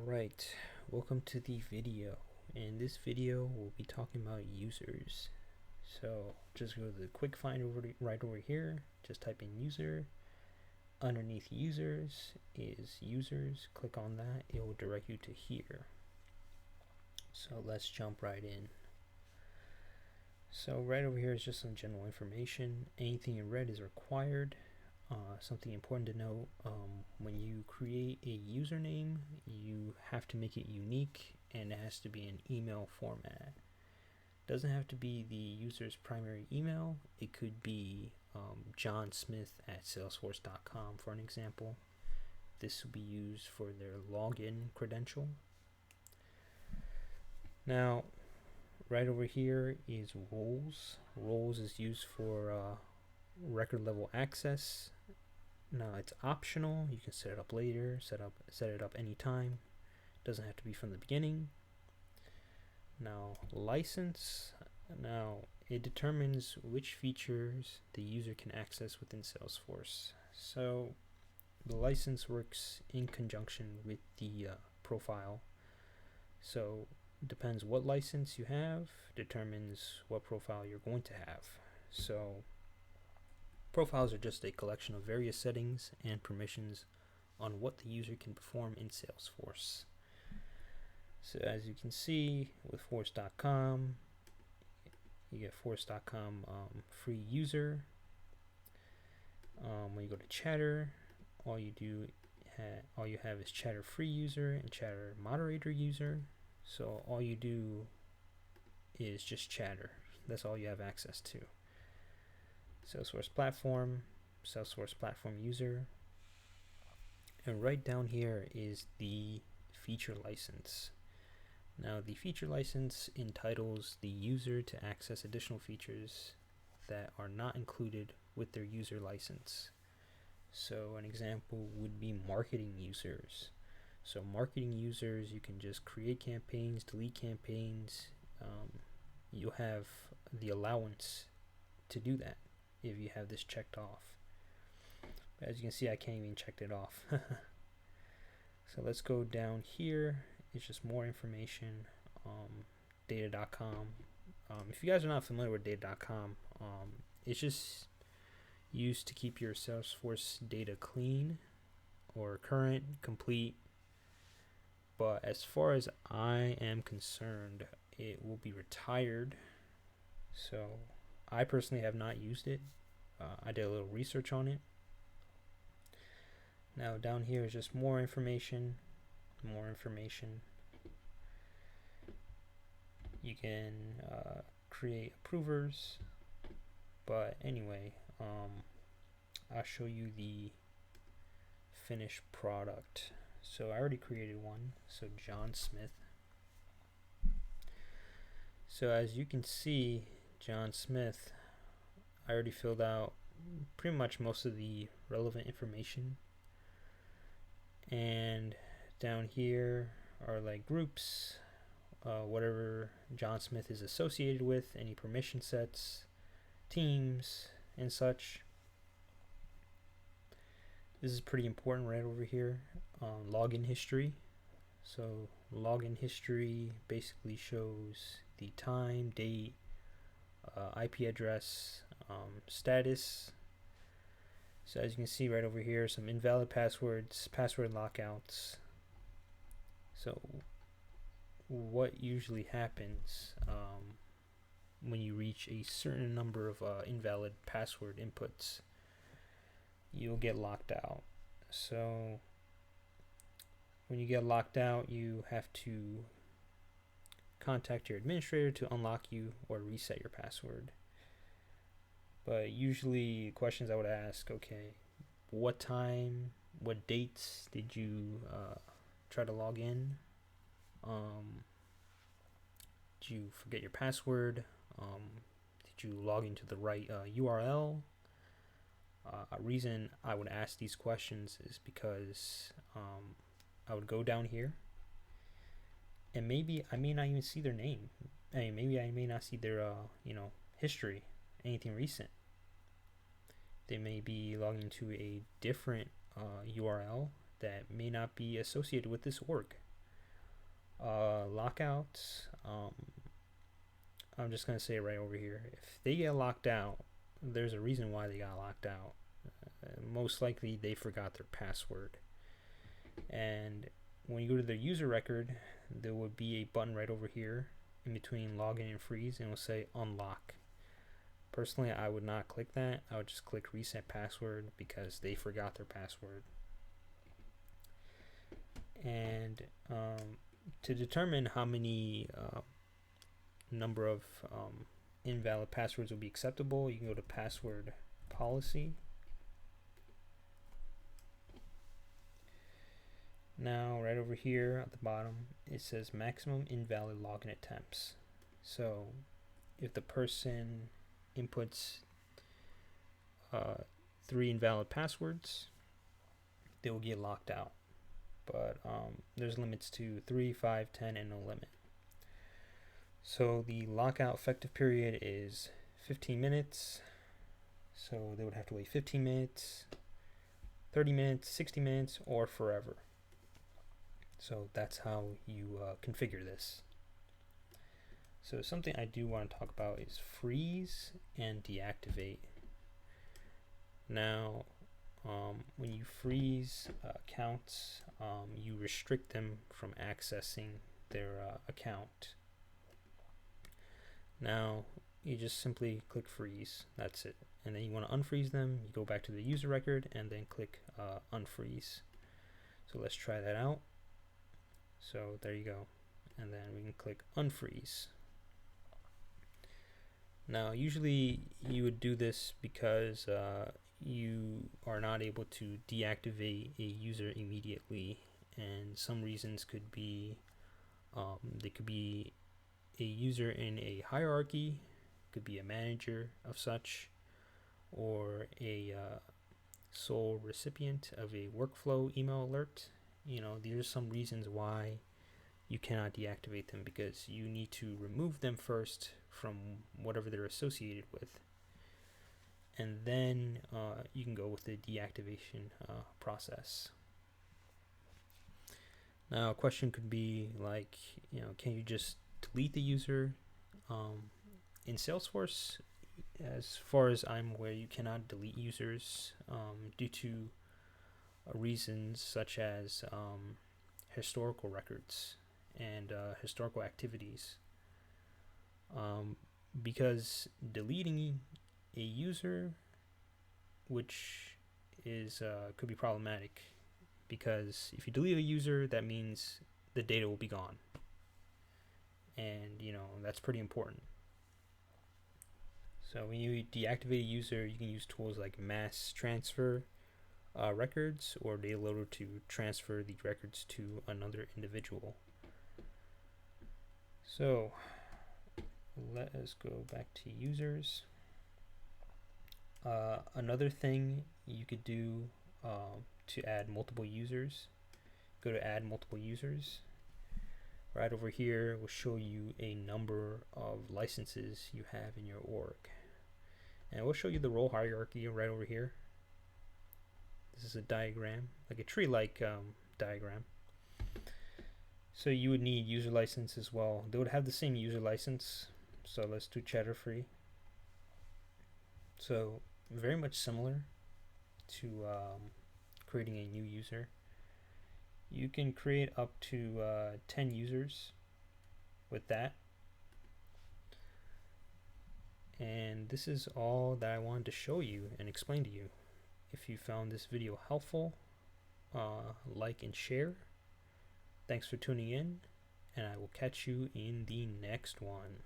Alright, welcome to the video. In this video, we'll be talking about users. So just go to the quick find right over here, just type in user. Underneath users is users, click on that, it will direct you to here. So let's jump right in. So right over here is just some general information. Anything in red is required. Something important to know, when you create a username, you have to make it unique and it has to be an email format. Doesn't have to be the user's primary email. It could be johnsmith@salesforce.com for an example. This will be used for their login credential. Now, right over here is roles. Roles is used for record level access. Now it's optional. You can set it up later, set it up anytime. Doesn't have to be from the beginning. Now license. Now it determines which features the user can access within Salesforce. So the license works in conjunction with the profile. So depends what license you have, determines what profile you're going to have. So profiles are just a collection of various settings and permissions on what the user can perform in Salesforce. So as you can see with force.com, you get force.com free user. When you go to chatter, all you have is chatter free user and chatter moderator user. So all you do is just chatter. That's all you have access to. Salesforce platform user, and right down here is the feature license. Now the feature license entitles the user to access additional features that are not included with their user license. So an example would be marketing users. So marketing users, you can just create campaigns, delete campaigns. You'll have the allowance to do that if you have this checked off. But as you can see, I can't even check it off. So let's go down here. It's just more information. Data.com. If you guys are not familiar with data.com, it's just used to keep your Salesforce data clean or current, complete. But as far as I am concerned, it will be retired. So I personally have not used it. I did a little research on it. Now down here is just more information. You can create approvers. But anyway, I'll show you the finished product. So I already created one. So John Smith. So as you can see, John Smith, I already filled out pretty much most of the relevant information. And down here are like groups, whatever John Smith is associated with, any permission sets, teams, and such. This is pretty important right over here. Login history. So login history basically shows the time, date, IP address, status. So as you can see right over here, some invalid passwords, password lockouts. So what usually happens when you reach a certain number of invalid password inputs, you'll get locked out. So when you get locked out, you have to contact your administrator to unlock you or reset your password. But usually questions I would ask, okay, what time, what dates did you try to log in? Did you forget your password? Did you log into the right URL? A reason I would ask these questions is because I would go down here and maybe I may not even see their name. Maybe I may not see their history, anything recent. They may be logging into a different URL that may not be associated with this org. Lockouts, I'm just going to say it right over here. If they get locked out, there's a reason why they got locked out. Most likely they forgot their password. And when you go to their user record, there would be a button right over here in between login and freeze, and it will say unlock. Personally, I would not click that. I would just click reset password because they forgot their password. And to determine how many number of invalid passwords will be acceptable, you can go to password policy. Now right over here at the bottom it says maximum invalid login attempts. So if the person inputs 3 invalid passwords, they will get locked out. But there's limits to 3, 5, 10, and no limit. So the lockout effective period is 15 minutes. So they would have to wait 15 minutes, 30 minutes, 60 minutes, or forever. So that's how you configure this. So something I do want to talk about is freeze and deactivate. Now, when you freeze accounts, you restrict them from accessing their account. Now, you just simply click freeze. That's it. And then you want to unfreeze them. You go back to the user record and then click unfreeze. So let's try that out. So there you go. And then we can click unfreeze. Now, usually you would do this because you are not able to deactivate a user immediately, and some reasons could be they could be a user in a hierarchy, could be a manager of such, or a sole recipient of a workflow email alert. You know, these are some reasons why you cannot deactivate them, because you need to remove them first from whatever they're associated with, and then you can go with the deactivation process. Now, a question could be like, you know, can you just delete the user? In Salesforce, as far as I'm aware, you cannot delete users due to reasons such as historical records and historical activities. Because deleting a user, which is could be problematic, because if you delete a user, that means the data will be gone, and you know that's pretty important. So when you deactivate a user, you can use tools like mass transfer records or data loader to transfer the records to another individual. So let us go back to users. Another thing you could do to add multiple users, go to add multiple users. Right over here will show you a number of licenses you have in your org, and we'll show you the role hierarchy right over here. This is a diagram, like a tree-like diagram. So you would need user license as well. They would have the same user license. So let's do chatter free. So very much similar to creating a new user. You can create up to 10 users with that. And this is all that I wanted to show you and explain to you. If you found this video helpful, like and share. Thanks for tuning in, and I will catch you in the next one.